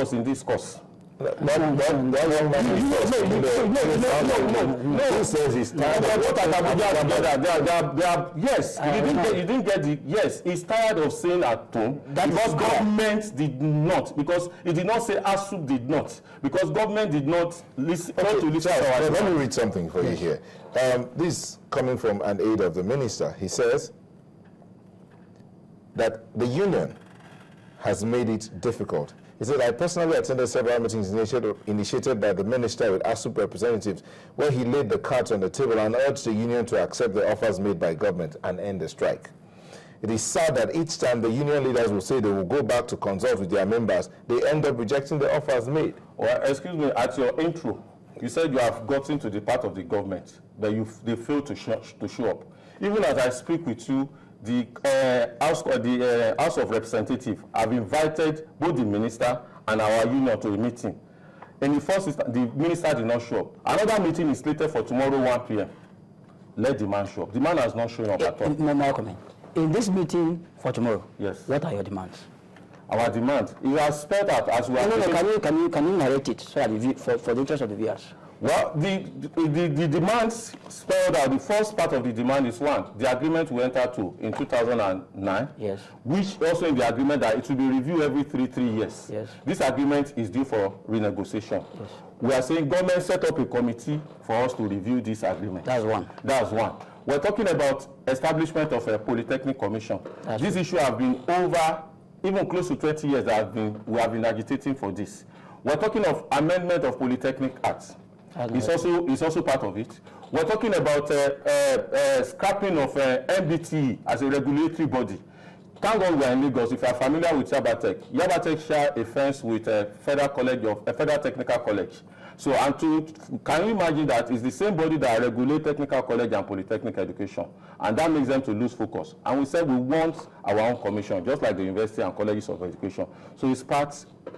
was in this course. That young man who says he's tired of yes, you didn't get the yes. He's tired of saying at home because government did not, because it did not say ASUP did not, because government did not listen. Let me read something for you here. This coming from an aide of the minister. He says that the union has made it difficult. He said, I personally attended several meetings initiated by the minister with ASUP representatives, where he laid the cards on the table and urged the union to accept the offers made by government and end the strike. It is sad that each time the union leaders will say they will go back to consult with their members, they end up rejecting the offers made. Well, excuse me, at your intro, you said you have gotten to the part of the government, but they failed to show up. Even as I speak with you, the House of Representatives have invited both the minister and our union to a meeting. In the first instance, the minister did not show up. Another meeting is slated for tomorrow 1 p.m. Let the man show up. The man has not shown up at all. No more comment. In this meeting for tomorrow, yes, what are your demands? Our demand, you have spelled out as we are. Can you narrate it so that for the interest of the viewers? Well, the demands spelled out, the first part of the demand is one, the agreement we entered to in 2009, yes, which also in the agreement that it will be reviewed every three years. Yes. This agreement is due for renegotiation. Yes. We are saying government set up a committee for us to review this agreement. That's one. That's one. We're talking about establishment of a polytechnic commission. This issue has been over even close to 20 years that we have been agitating for this. We're talking of amendment of Polytechnic Act. It's also part of it. We're talking about scrapping of MBTE as a regulatory body. Thank God we're in Lagos. If you are familiar with Yabatech share a fence with a Federal Technical College. So, can you imagine that it's the same body that regulates technical college and polytechnic education, and that makes them to lose focus. And we said we want our own commission, just like the university and colleges of education. So it's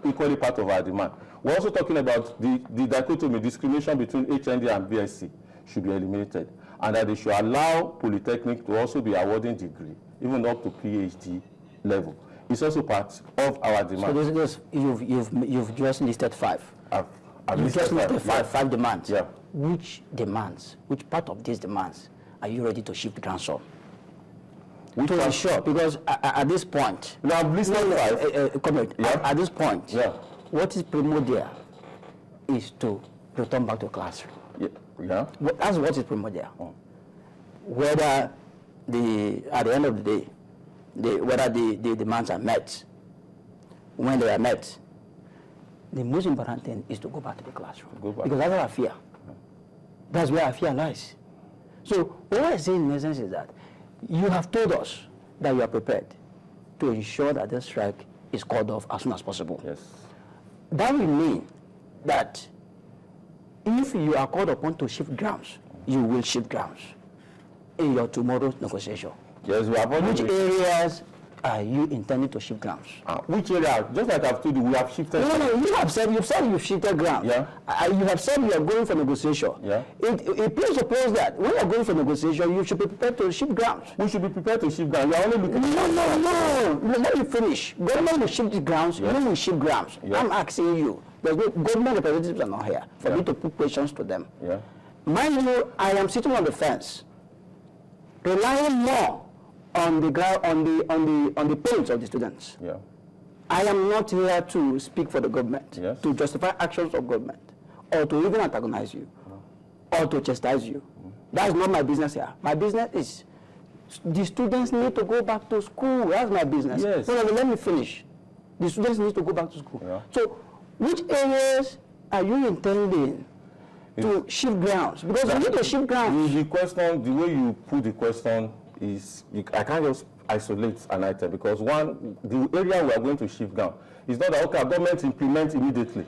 equally part of our demand. We're also talking about the dichotomy, discrimination between HND and BSc should be eliminated, and that they should allow polytechnic to also be awarding degree, even up to PhD level. It's also part of our demand. So you've just listed five. You just listed five demands. Yeah. Which demands, which part of these demands are you ready to shift grounds on? To ensure, because at this point, now I'm listening. At this point, yeah, what is primordial is to return back to classroom. Yeah. That's what is primordial. Oh. Whether at the end of the day, whether the demands are met, when they are met, the most important thing is to go back to the classroom. Because that's our fear. That's where our fear lies. So what I'm saying in essence is that you have told us that you are prepared to ensure that this strike is called off as soon as possible. Yes. That will mean that if you are called upon to shift grounds, you will shift grounds in your tomorrow's negotiation. Yes, we have. Which areas are you intending to shift grounds? Which area? Just like I've told you, we have shifted. No, you've said you've shifted ground. Yeah. You have said you are going for negotiation. Yeah. It presupposes that when you are going for negotiation, you should be prepared to shift grounds. We should be prepared to shift grounds. You are only looking. No. Let me finish. Government will shift the grounds. Yes. You will shift grounds. Yeah. I'm asking you. Government representatives are not here for me to put questions to them. Yeah. Mind you, I am sitting on the fence, relying more on the parents of the students. Yeah. I am not here to speak for the government, yes, to justify actions of government, or to even antagonize you, or to chastise you. That's not my business here. My business is the students need to go back to school. That's my business. Yes. So let me finish. The students need to go back to school. Yeah. So which areas are you intending to shift grounds? Because you need to shift grounds. The question, the way you put the question is, I can't just isolate an item, because one, the area we are going to shift down is not that, okay, government implement immediately.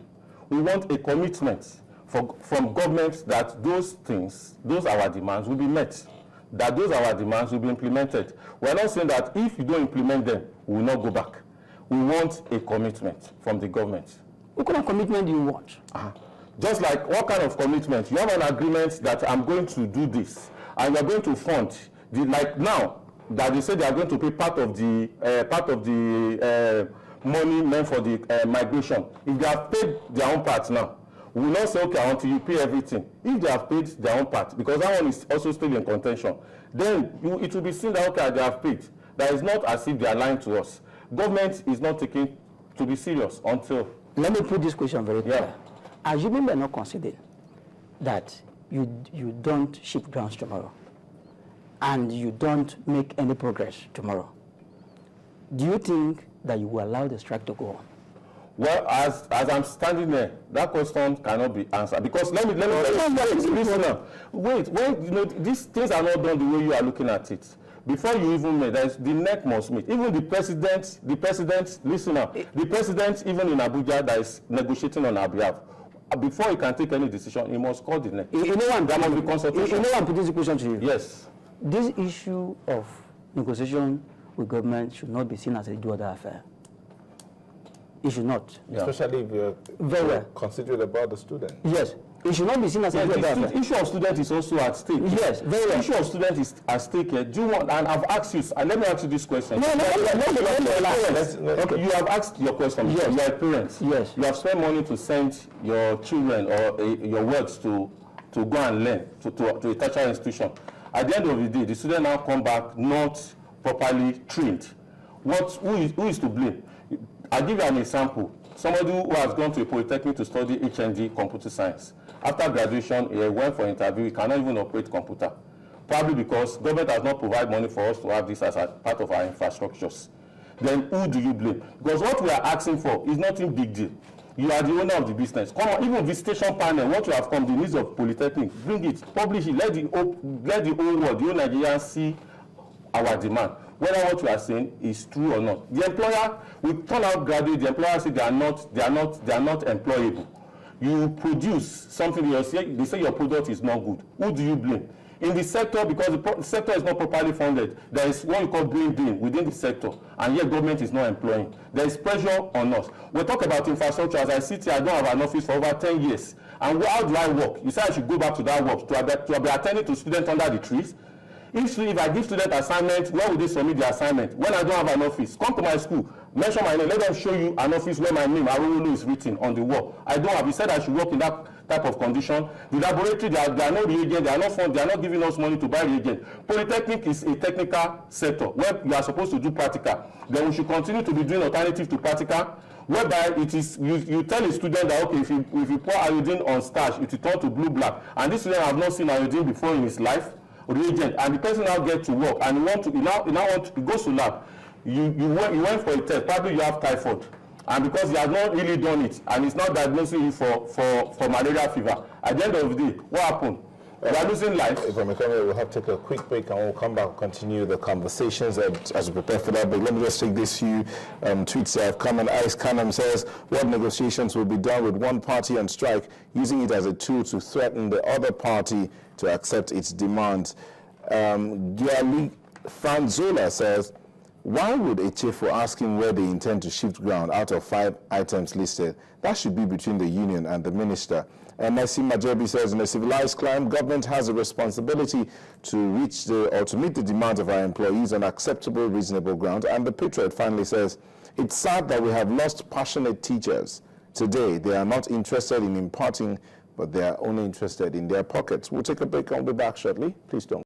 We want a commitment from government that those things, those our demands will be met, that those our demands will be implemented. We're not saying that if you don't implement them, we will not go back. We want a commitment from the government. What kind of commitment do you want? Just like, what kind of commitment? You have an agreement that I'm going to do this, and you're going to fund. Like now, that they say they are going to pay part of the money meant for the migration, if they have paid their own part now, we will not say, okay, until you pay everything. If they have paid their own part, because that one is also still in contention, then it will be seen that, okay, they have paid. That is not as if they are lying to us. Government is not taking to be serious until... Let me put this question very clear. Assuming we're not considering that you don't shift grounds tomorrow and you don't make any progress tomorrow, do you think that you will allow the strike to go on? Well, as I'm standing there, that question cannot be answered, because let me listen now. Wait, you know, these things are not done the way you are looking at it. Before you even meet, the neck must meet. Even the president, listen now, the president even in Abuja that is negotiating on our behalf, before he can take any decision, he must call the neck. You know what? There must be consultation. You know I'm putting this question to you. Yes. This issue of negotiation with government should not be seen as a do-or-die affair. It should not. Especially if you're Very well. considerate about the student. Yes. It should not be seen as a do-or-die affair. The issue of student is also at stake. Yes, very well. The issue of student is at stake here. Do you want, and I've asked you, and let me ask you this question. No, You have asked your question. Yes. You are a parent. Yes. You have spent money to send your children or your works to go and learn to a tertiary institution. At the end of the day, the student now come back not properly trained. Who is to blame? I'll give you an example. Somebody who has gone to a polytechnic to study HND computer science. After graduation, he went for interview, he cannot even operate computer. Probably because government has not provided money for us to have this as a part of our infrastructures. Then who do you blame? Because what we are asking for is nothing big deal. You are the owner of the business. Come on, even visitation panel, what you have come, the needs of polytechnic, bring it, publish it, let the whole world, the whole Nigerians see our demand. Whether what you are saying is true or not. The employer will turn out graduate, the employer say they are not employable. You produce something, they say your product is not good. Who do you blame? In the sector, because the sector is not properly funded, there is what you call brain drain within the sector, and yet government is not employing. There is pressure on us. We talk about infrastructure. As I sit here, I don't have an office for over 10 years. And how do I work? You say I should go back to that work, to be attending to students under the trees. If I give students assignment, where would they submit the assignment? When I don't have an office, come to my school, mention my name, let them show you an office where my name, Arulu, is written on the wall. I don't have. He said I should work in that type of condition. The laboratory, there are no reagents, they are not fund, they are not giving us money to buy reagents. Polytechnic is a technical sector where you are supposed to do practical. Then we should continue to be doing alternative to practical, whereby it is you tell a student that, okay, if you pour iodine on starch, it will turn to blue black, and this student have not seen iodine before in his life, reagent, and the person now gets to work and he goes to lab. You went for a test, probably you have typhoid, and because he has not really done it and it's not diagnosing you for malaria fever, at the end of the day, what happened? We are losing life. If I may come here, we'll have to take a quick break and we'll come back and continue the conversations as we prepare for that. But let me just take this few tweets that have come. And Ice Canham says, what negotiations will be done with one party on strike, using it as a tool to threaten the other party to accept its demands? Giali Franzola says, why would a chief ask him where they intend to shift ground out of 5 items listed? That should be between the union and the minister. And Nassim Majebi says, in a civilized climate, government has a responsibility to meet the demands of our employees on acceptable, reasonable ground. And the Patriot finally says, it's sad that we have lost passionate teachers. Today, they are not interested in imparting, but they are only interested in their pockets. We'll take a break and we'll be back shortly. Please don't.